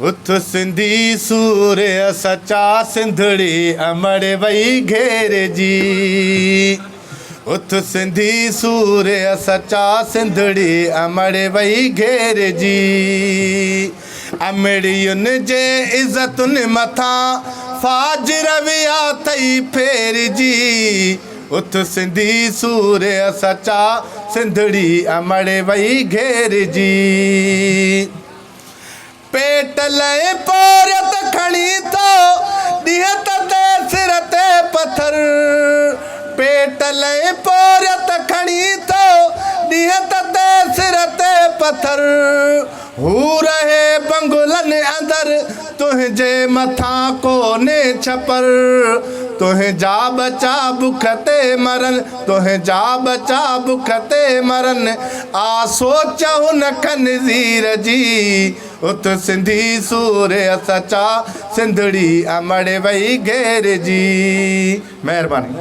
उथ सिंधी सूर सचा सिंधड़ी अमड़ वई घेर जी। उथ सिंधी सूर सचा सिंधड़ी अमड़ वई घेर जी। अमड़ियुनि जे इज़तुनि मथां फाजिर विया थई फेर जी। उथ सिंधी सूर सचा सिंधड़ी अमड़ वई घेर जी। पेट लय पोरियत खणी थो ॾिहत ते सिर ते पत्थर। पेट लय पोरियत खणी थो ॾिहत ते सिर ते पत्थर। हू रहे बंगुलनि अंदरि तुंहिंजे मथां कोन्हे छपर। तुंहिंजा बचा बुख ते मरनि, तुंहिंजा बचा बुख ते मरनि। आ सोच हुन खनज़ीर जी। उथ सिंधी सूर सचा सिंधड़ी अमड़ वई घेर जी। महिरबानी।